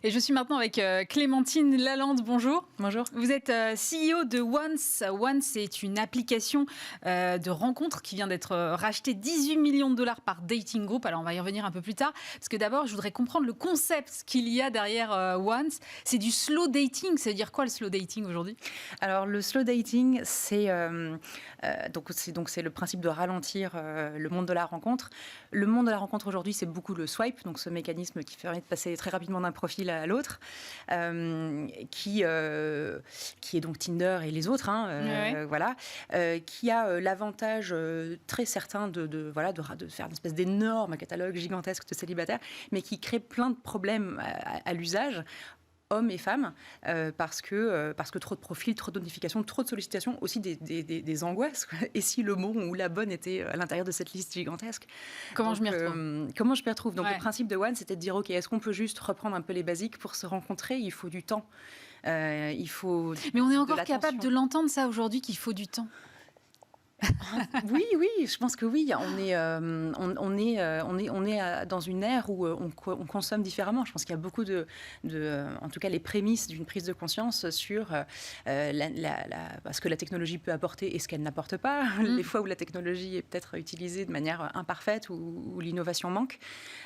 Et je suis maintenant avec Clémentine Lalande. Bonjour. Bonjour. Vous êtes CEO de Once. Once, c'est une application de rencontre qui vient d'être rachetée 18 millions de dollars par Dating Group. Alors, on va y revenir un peu plus tard. Parce que d'abord, je voudrais comprendre le concept qu'il y a derrière Once. C'est du slow dating. Ça veut dire quoi le slow dating aujourd'hui ? Alors, le slow dating, c'est le principe de ralentir le monde de la rencontre. Le monde de la rencontre aujourd'hui, c'est beaucoup le swipe, donc ce mécanisme qui permet de passer très rapidement d'un profil à l'autre, qui est donc Tinder et les autres, voilà, qui a l'avantage très certain de faire une espèce d'énorme catalogue gigantesque de célibataires, mais qui crée plein de problèmes à l'usage, hommes et femmes, parce que trop de profils, trop de notifications, trop de sollicitations, aussi des angoisses. Et si le bon ou la bonne était à l'intérieur de cette liste gigantesque ? Comment je m'y retrouve ? Comment je m'y retrouve ? Donc, le principe de One, c'était de dire, OK, est-ce qu'on peut juste reprendre un peu les basiques pour se rencontrer ? Il faut du temps. Il faut Mais on est encore capable de l'entendre, ça, aujourd'hui, qu'il faut du temps. Oui, je pense que oui. On est dans une ère où on consomme différemment. Je pense qu'il y a beaucoup en tout cas, les prémices d'une prise de conscience sur ce que la technologie peut apporter et ce qu'elle n'apporte pas. Les fois où la technologie est peut-être utilisée de manière imparfaite où l'innovation manque.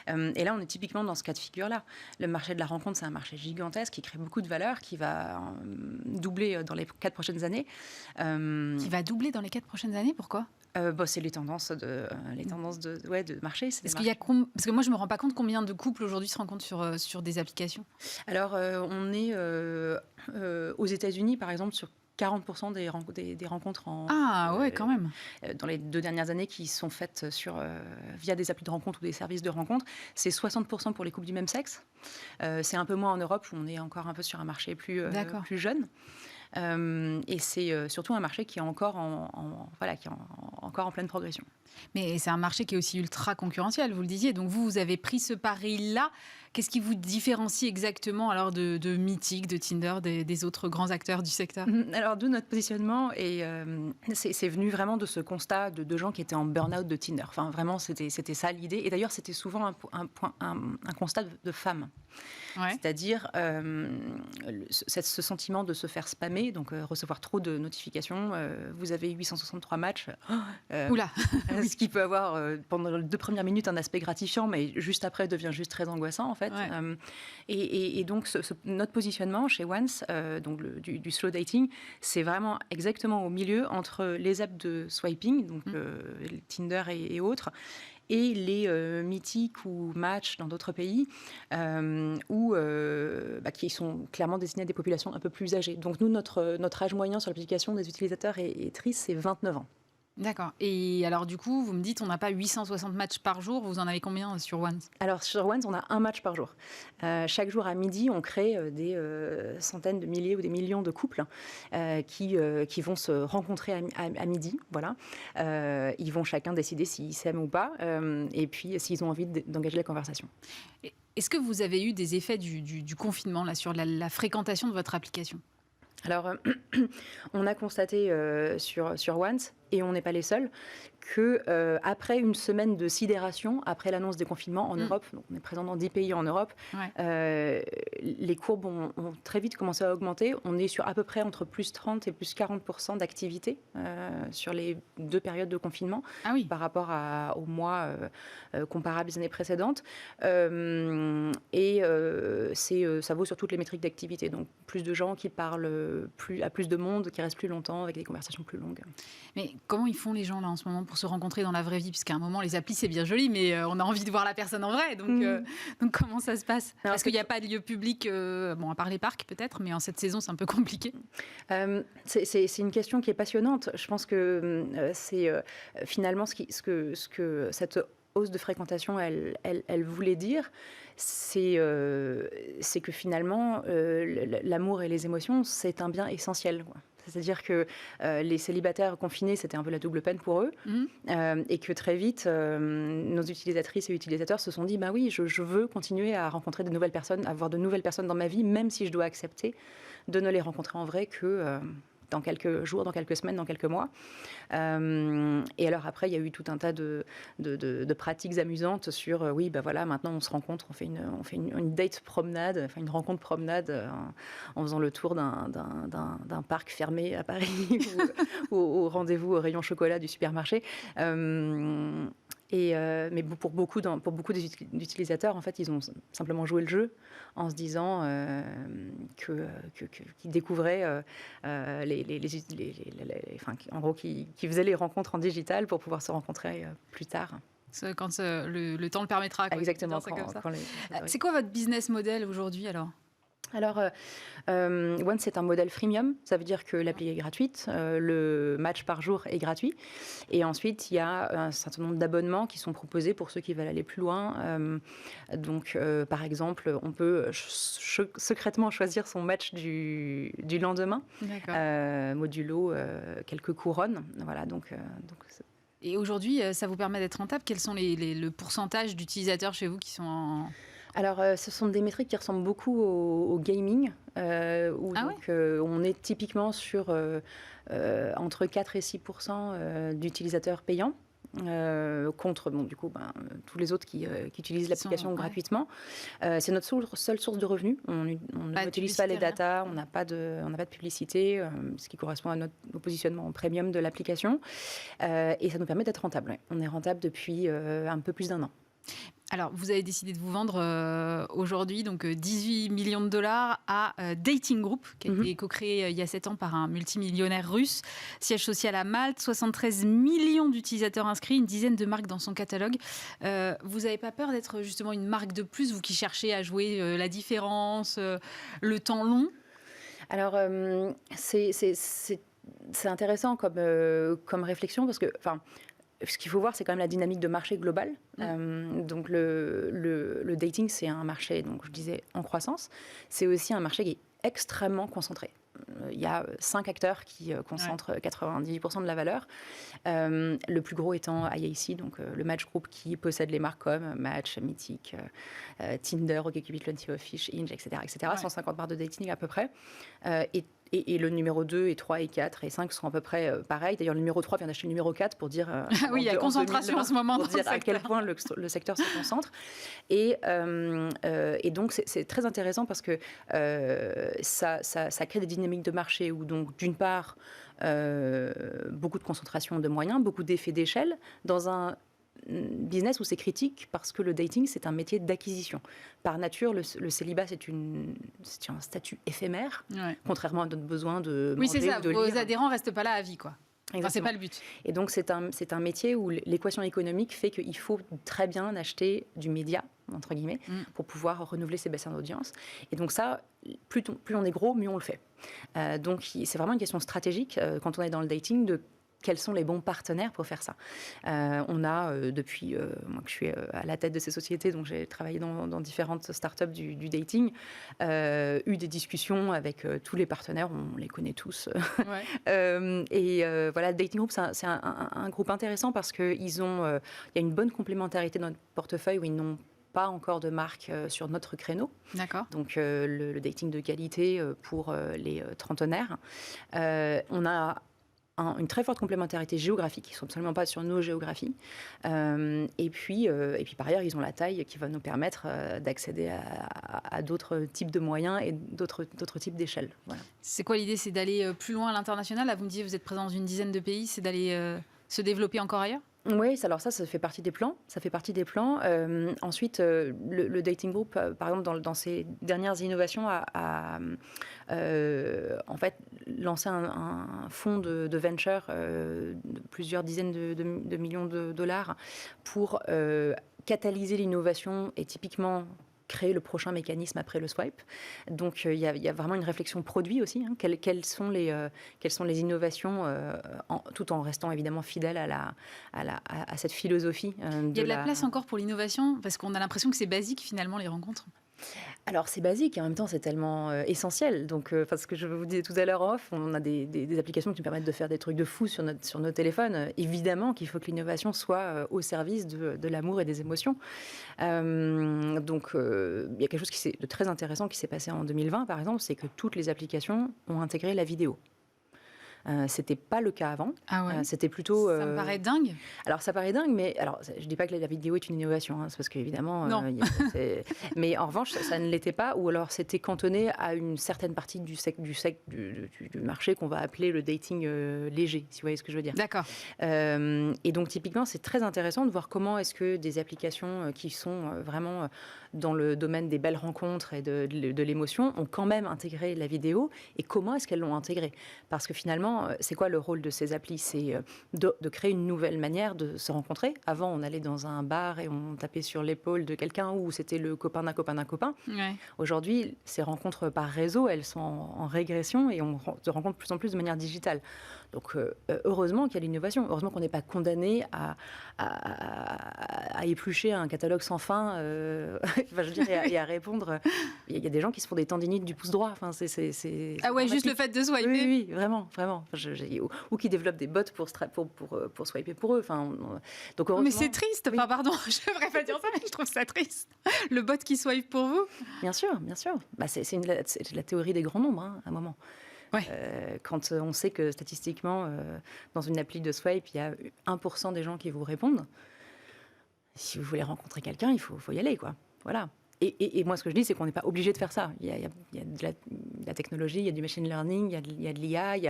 Et là, on est typiquement dans ce cas de figure-là. Le marché de la rencontre, c'est un marché gigantesque qui crée beaucoup de valeur, qui va doubler dans les 4 prochaines années. Qui va doubler dans les 4 prochaines années ? Pourquoi ? C'est les tendances de marché. Parce que moi, je ne me rends pas compte combien de couples aujourd'hui se rencontrent sur des applications. Alors, on est aux États-Unis, par exemple, sur 40% des rencontres quand même. Dans les 2 dernières années qui sont faites via des applis de rencontre ou des services de rencontre. C'est 60% pour les couples du même sexe. C'est un peu moins en Europe où on est encore un peu sur un marché plus jeune. Et c'est surtout un marché qui est encore en pleine progression. Mais c'est un marché qui est aussi ultra concurrentiel, vous le disiez. Donc vous avez pris ce pari-là. Qu'est-ce qui vous différencie exactement alors de Mythique, de Tinder, des autres grands acteurs du secteur ? Alors d'où notre positionnement, et c'est venu vraiment de ce constat de gens qui étaient en burn-out de Tinder. Enfin vraiment, c'était ça l'idée. Et d'ailleurs, c'était souvent un constat de femmes. Ouais. C'est-à-dire ce sentiment de se faire spammer, donc recevoir trop de notifications. Vous avez 863 matchs. Oula. Ce qui peut avoir, pendant les 2 premières minutes, un aspect gratifiant, mais juste après, devient juste très angoissant, en fait. Ouais. Et donc, notre positionnement chez Once, du slow dating, c'est vraiment exactement au milieu entre les apps de swiping, donc Tinder et autres, et les Mythiques ou Match dans d'autres pays, qui sont clairement destinés à des populations un peu plus âgées. Donc nous, notre âge moyen sur l'application des utilisateurs et tristes, c'est 29 ans. D'accord. Et alors du coup, vous me dites, on n'a pas 860 matchs par jour. Vous en avez combien sur Once ? Alors sur Once, on a un match par jour. Chaque jour à midi, on crée des centaines de milliers ou des millions de couples qui vont se rencontrer à midi. Voilà. Ils vont chacun décider s'ils s'aiment ou pas, et puis s'ils ont envie d'engager la conversation. Est-ce que vous avez eu des effets du confinement là, sur la fréquentation de votre application ? Alors, on a constaté sur Once, et on n'est pas les seuls, qu'après une semaine de sidération, après l'annonce des confinements en Europe, donc on est présent dans 10 pays en Europe, les courbes ont très vite commencé à augmenter. On est sur à peu près entre plus 30 et plus 40% d'activité sur les 2 périodes de confinement par rapport aux mois comparables des années précédentes. Ça vaut sur toutes les métriques d'activité. Donc, plus de gens qui parlent à plus de monde, qui restent plus longtemps avec des conversations plus longues. Mais comment ils font les gens là en ce moment pour se rencontrer dans la vraie vie ? Puisqu'à un moment, les applis, c'est bien joli, mais on a envie de voir la personne en vrai. Donc comment ça se passe ? Parce qu'il n'y a pas de lieu public, à part les parcs peut-être, mais en cette saison, c'est un peu compliqué. C'est une question qui est passionnante. Je pense que c'est finalement ce que cette hausse de fréquentation, elle voulait dire, c'est que finalement, l'amour et les émotions, c'est un bien essentiel, quoi. C'est-à-dire que les célibataires confinés, c'était un peu la double peine pour eux. Et que très vite, nos utilisatrices et utilisateurs se sont dit, bah oui, je veux continuer à rencontrer de nouvelles personnes, avoir de nouvelles personnes dans ma vie, même si je dois accepter de ne les rencontrer en vrai que dans quelques jours, dans quelques semaines, dans quelques mois. Et alors après, il y a eu tout un tas de pratiques amusantes sur, oui, bah voilà, maintenant on se rencontre, on fait une date promenade, enfin une rencontre promenade en faisant le tour d'un parc fermé à Paris ou au rendez-vous au rayon chocolat du supermarché. Mais pour beaucoup d'utilisateurs, en fait, ils ont simplement joué le jeu en se disant qu'ils découvraient en gros, qu'ils faisaient les rencontres en digital pour pouvoir se rencontrer plus tard. Quand le temps le permettra. Quoi. Exactement. C'est quoi votre business model aujourd'hui alors ? Alors, One, c'est un modèle freemium. Ça veut dire que l'appli est gratuite, le match par jour est gratuit. Et ensuite, il y a un certain nombre d'abonnements qui sont proposés pour ceux qui veulent aller plus loin. Donc, par exemple, on peut secrètement choisir son match du lendemain, modulo quelques couronnes. Voilà, Et aujourd'hui, ça vous permet d'être rentable. Quels sont le pourcentage d'utilisateurs chez vous qui sont en... Alors, ce sont des métriques qui ressemblent beaucoup au gaming, où on est typiquement sur entre 4 et 6% d'utilisateurs payants, contre tous les autres qui utilisent l'application gratuitement. C'est notre seule source de revenus. On n'utilise pas les datas, on n'a pas de publicité, ce qui correspond à notre positionnement en premium de l'application. Et ça nous permet d'être rentable. On est rentable depuis un peu plus d'1 an. Alors, vous avez décidé de vous vendre aujourd'hui, donc 18 millions de dollars à Dating Group, qui a été co-créé il y a 7 ans par un multimillionnaire russe. Siège social à Malte, 73 millions d'utilisateurs inscrits, une dizaine de marques dans son catalogue. Vous n'avez pas peur d'être justement une marque de plus, vous qui cherchez à jouer la différence, le temps long ? Alors, c'est intéressant comme réflexion parce que... Ce qu'il faut voir, c'est quand même la dynamique de marché globale. Donc, le dating, c'est un marché, donc, je disais, en croissance. C'est aussi un marché qui est extrêmement concentré. Il y a 5 acteurs qui concentrent 98% de la valeur. Le plus gros étant IAC, donc le Match Group qui possède les marques comme Match, Mythic, Tinder, OkCupid, Plenty of Fish, Hinge, etc. 150 barres de dating à peu près. Et le numéro 2 et 3 et 4 et 5 sont à peu près pareils. D'ailleurs, le numéro 3 vient d'acheter le numéro 4 pour dire... oui, il y a concentration en ce moment. Pour dire à quel point le secteur se concentre. Et donc, c'est très intéressant parce que ça crée des dynamiques de marché où, donc, d'une part, beaucoup de concentration de moyens, beaucoup d'effets d'échelle dans un business où c'est critique parce que le dating, c'est un métier d'acquisition. Par nature, le célibat, c'est un statut éphémère, contrairement à notre besoin de manger c'est ça. ou de Vos lire. adhérents ne restent pas là à vie, quoi. Enfin, c'est pas le but. Et donc, c'est un métier où l'équation économique fait qu'il faut très bien acheter du média, entre guillemets, pour pouvoir renouveler ses bassins d'audience. Et donc ça, plus on est gros, mieux on le fait. Donc, c'est vraiment une question stratégique, quand on est dans le dating, de quels sont les bons partenaires pour faire ça. On a, depuis moi que je suis à la tête de ces sociétés, donc j'ai travaillé dans différentes startups du dating, eu des discussions avec tous les partenaires, on les connaît tous. Voilà, Dating Group, c'est un groupe intéressant parce qu'il y a une bonne complémentarité dans notre portefeuille où ils n'ont pas encore de marque sur notre créneau. D'accord. Donc, le dating de qualité pour les trentenaires. On a une très forte complémentarité géographique, ils ne sont absolument pas sur nos géographies. Et puis, par ailleurs, ils ont la taille qui va nous permettre d'accéder à d'autres types de moyens et d'autres types d'échelles. Voilà. C'est quoi l'idée ? C'est d'aller plus loin à l'international ? Là, vous me disiez, vous êtes présent dans une dizaine de pays, c'est d'aller se développer encore ailleurs ? Oui, alors ça fait partie des plans. Ensuite, le Dating Group, par exemple, dans ses dernières innovations, a en fait lancé un fonds de venture de plusieurs dizaines de millions de dollars pour catalyser l'innovation et typiquement créer le prochain mécanisme après le swipe. Donc, il y a vraiment une réflexion produit aussi. Hein. Quelles sont les innovations, tout en restant évidemment fidèle à cette philosophie. Il y a de la place encore pour l'innovation, parce qu'on a l'impression que c'est basique finalement les rencontres. Alors c'est basique et en même temps c'est tellement essentiel. Donc, ce que je vous disais tout à l'heure off, on a des applications qui nous permettent de faire des trucs de fou sur nos téléphones. Évidemment qu'il faut que l'innovation soit au service de l'amour et des émotions. Donc il y a quelque chose de très intéressant qui s'est passé en 2020 par exemple, c'est que toutes les applications ont intégré la vidéo. C'était pas le cas avant. Ah ouais. C'était plutôt. Ça me paraît dingue. Alors ça paraît dingue, mais alors je dis pas que la vidéo est une innovation, hein, c'est parce qu'évidemment. Non. Mais en revanche, ça ne l'était pas, ou alors c'était cantonné à une certaine partie du marché qu'on va appeler le dating léger, si vous voyez ce que je veux dire. D'accord. Et donc typiquement, c'est très intéressant de voir comment est-ce que des applications qui sont vraiment dans le domaine des belles rencontres et de l'émotion ont quand même intégré la vidéo, et comment est-ce qu'elles l'ont intégrée. Parce que finalement, c'est quoi le rôle de ces applis? C'est de créer une nouvelle manière de se rencontrer. Avant, on allait dans un bar et on tapait sur l'épaule de quelqu'un, ou c'était le copain d'un copain d'un copain. Ouais. Aujourd'hui, ces rencontres par réseau, elles sont en régression, et on se rencontre de plus en plus de manière digitale. Donc, heureusement qu'il y a l'innovation. Heureusement qu'on n'est pas condamné à éplucher un catalogue sans fin, enfin, je veux dire, et à répondre. Il y a des gens qui se font des tendinites du pouce droit. Enfin, Ah ouais, juste le fait de swiper. Oui, vraiment, vraiment. Ou qui développent des bots pour swiper pour eux. Enfin, donc heureusement. Mais c'est triste. Oui. Enfin, pardon, je ne devrais pas dire ça, mais je trouve ça triste. Le bot qui swipe pour vous. Bien sûr, bien sûr. Bah, c'est la théorie des grands nombres, hein, à un moment. Ouais. Quand on sait que statistiquement, dans une appli de swipe, il y a 1% des gens qui vous répondent. Si vous voulez rencontrer quelqu'un, il faut y aller, quoi. Voilà. Et moi, ce que je dis, c'est qu'on n'est pas obligé de faire ça. Il y a de la technologie, il y a du machine learning, il y a de l'IA, il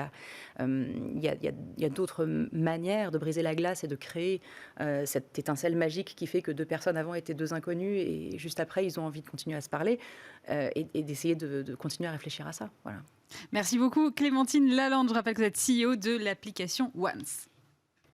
y a d'autres manières de briser la glace et de créer cette étincelle magique qui fait que deux personnes avant étaient deux inconnus, et juste après, ils ont envie de continuer à se parler, et d'essayer de continuer à réfléchir à ça. Voilà. Merci beaucoup, Clémentine Lalande. Je rappelle que vous êtes CEO de l'application Once.